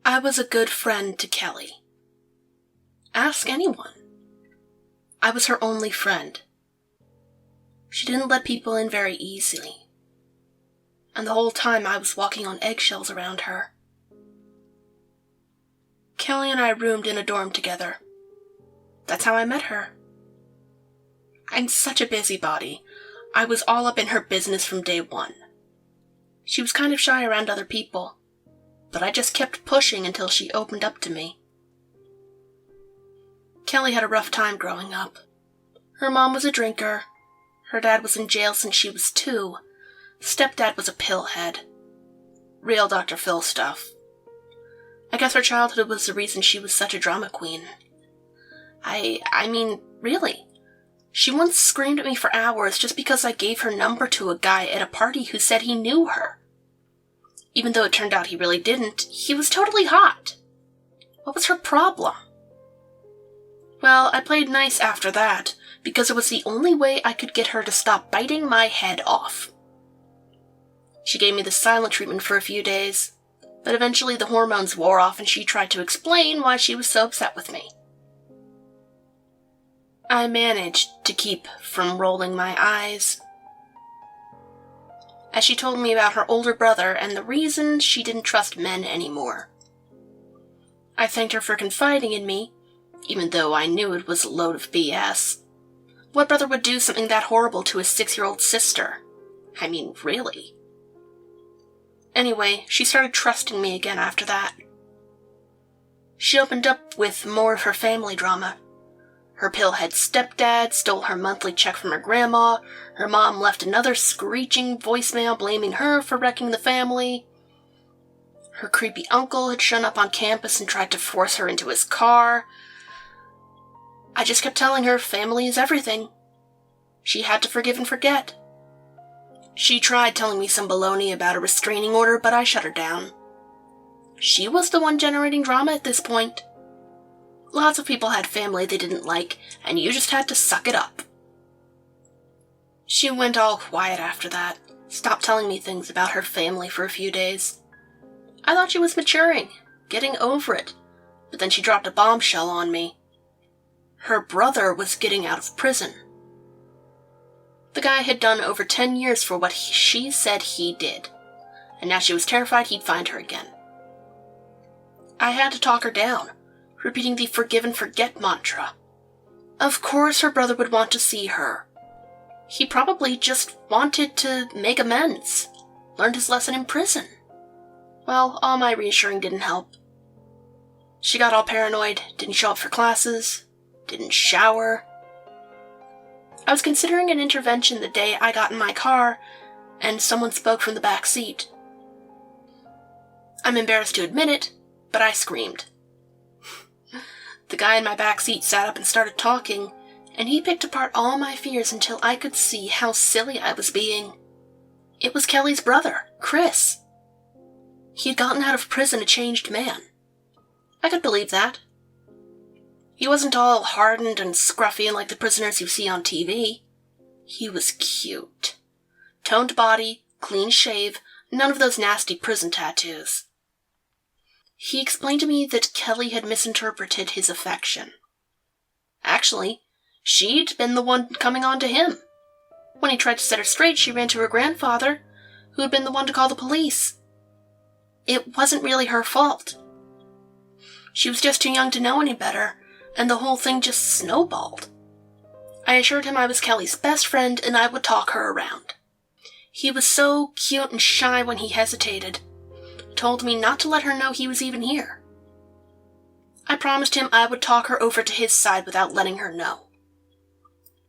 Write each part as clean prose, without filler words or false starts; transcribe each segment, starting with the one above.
I was a good friend to Kelly. Ask anyone. I was her only friend. She didn't let people in very easily. And the whole time I was walking on eggshells around her. Kelly and I roomed in a dorm together. That's how I met her. I'm such a busybody. I was all up in her business from day one. She was kind of shy around other people, but I just kept pushing until she opened up to me. Kelly had a rough time growing up. Her mom was a drinker. Her dad was in jail since she was 2. Stepdad was a pillhead. Real Dr. Phil stuff. I guess her childhood was the reason she was such a drama queen. I mean, really. She once screamed at me for hours just because I gave her number to a guy at a party who said he knew her. Even though it turned out he really didn't, he was totally hot. What was her problem? Well, I played nice after that, because it was the only way I could get her to stop biting my head off. She gave me the silent treatment for a few days, but eventually the hormones wore off and she tried to explain why she was so upset with me. I managed to keep from rolling my eyes, as she told me about her older brother and the reason she didn't trust men anymore. I thanked her for confiding in me, even though I knew it was a load of BS. What brother would do something that horrible to his 6-year-old sister? I mean, really? Anyway, she started trusting me again after that. She opened up with more of her family drama. Her pillhead stepdad stole her monthly check from her grandma. Her mom left another screeching voicemail blaming her for wrecking the family. Her creepy uncle had shown up on campus and tried to force her into his car. I just kept telling her family is everything. She had to forgive and forget. She tried telling me some baloney about a restraining order, but I shut her down. She was the one generating drama at this point. Lots of people had family they didn't like, and you just had to suck it up. She went all quiet after that, stopped telling me things about her family for a few days. I thought she was maturing, getting over it, but then she dropped a bombshell on me. Her brother was getting out of prison. The guy had done over 10 years for what she said he did, and now she was terrified he'd find her again. I had to talk her down, repeating the forgive and forget mantra. Of course her brother would want to see her. He probably just wanted to make amends, learned his lesson in prison. Well, all my reassuring didn't help. She got all paranoid, didn't show up for classes, didn't shower. I was considering an intervention the day I got in my car, and someone spoke from the back seat. I'm embarrassed to admit it, but I screamed. The guy in my back seat sat up and started talking, and he picked apart all my fears until I could see how silly I was being. It was Kelly's brother, Chris. He had gotten out of prison a changed man. I could believe that. He wasn't all hardened and scruffy like the prisoners you see on TV. He was cute. Toned body, clean shave, none of those nasty prison tattoos. He explained to me that Kelly had misinterpreted his affection. Actually, she'd been the one coming on to him. When he tried to set her straight, she ran to her grandfather, who had been the one to call the police. It wasn't really her fault. She was just too young to know any better, and the whole thing just snowballed. I assured him I was Kelly's best friend and I would talk her around. He was so cute and shy when he hesitated. Told me not to let her know he was even here. I promised him I would talk her over to his side without letting her know.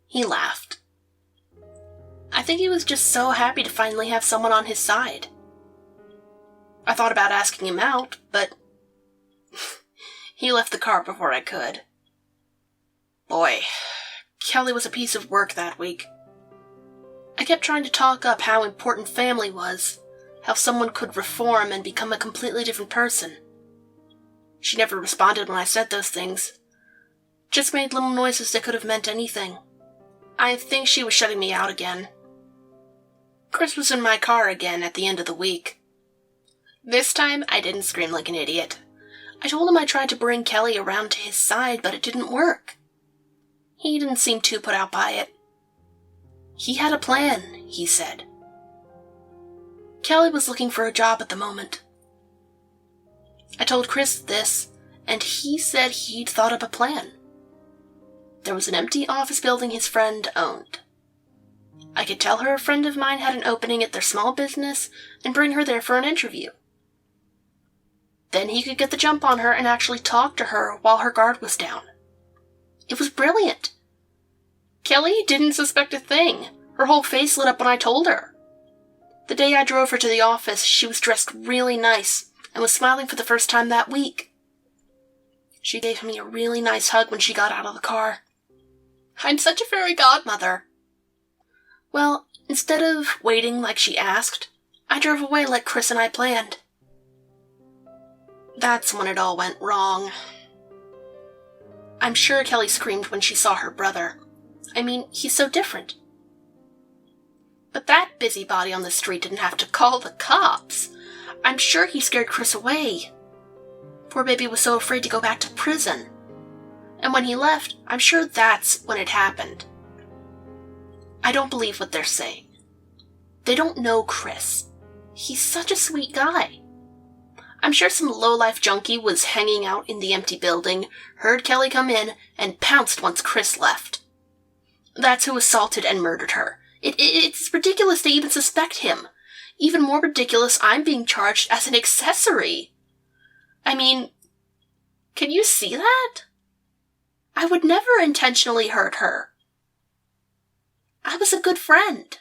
He laughed. I think he was just so happy to finally have someone on his side. I thought about asking him out, but he left the car before I could. Boy, Kelly was a piece of work that week. I kept trying to talk up how important family was, how someone could reform and become a completely different person. She never responded when I said those things. Just made little noises that could have meant anything. I think she was shutting me out again. Chris was in my car again at the end of the week. This time, I didn't scream like an idiot. I told him I tried to bring Kelly around to his side, but it didn't work. He didn't seem too put out by it. He had a plan, he said. Kelly was looking for a job at the moment. I told Chris this, and he said he'd thought up a plan. There was an empty office building his friend owned. I could tell her a friend of mine had an opening at their small business and bring her there for an interview. Then he could get the jump on her and actually talk to her while her guard was down. It was brilliant. Kelly didn't suspect a thing. Her whole face lit up when I told her. The day I drove her to the office, she was dressed really nice and was smiling for the first time that week. She gave me a really nice hug when she got out of the car. I'm such a fairy godmother. Well, instead of waiting like she asked, I drove away like Chris and I planned. That's when it all went wrong. I'm sure Kelly screamed when she saw her brother. I mean, he's so different. But that busybody on the street didn't have to call the cops. I'm sure he scared Chris away. Poor baby was so afraid to go back to prison. And when he left, I'm sure that's when it happened. I don't believe what they're saying. They don't know Chris. He's such a sweet guy. I'm sure some low-life junkie was hanging out in the empty building, heard Kelly come in, and pounced once Chris left. That's who assaulted and murdered her. It's ridiculous to even suspect him. Even more ridiculous, I'm being charged as an accessory. I mean, can you see that? I would never intentionally hurt her. I was a good friend.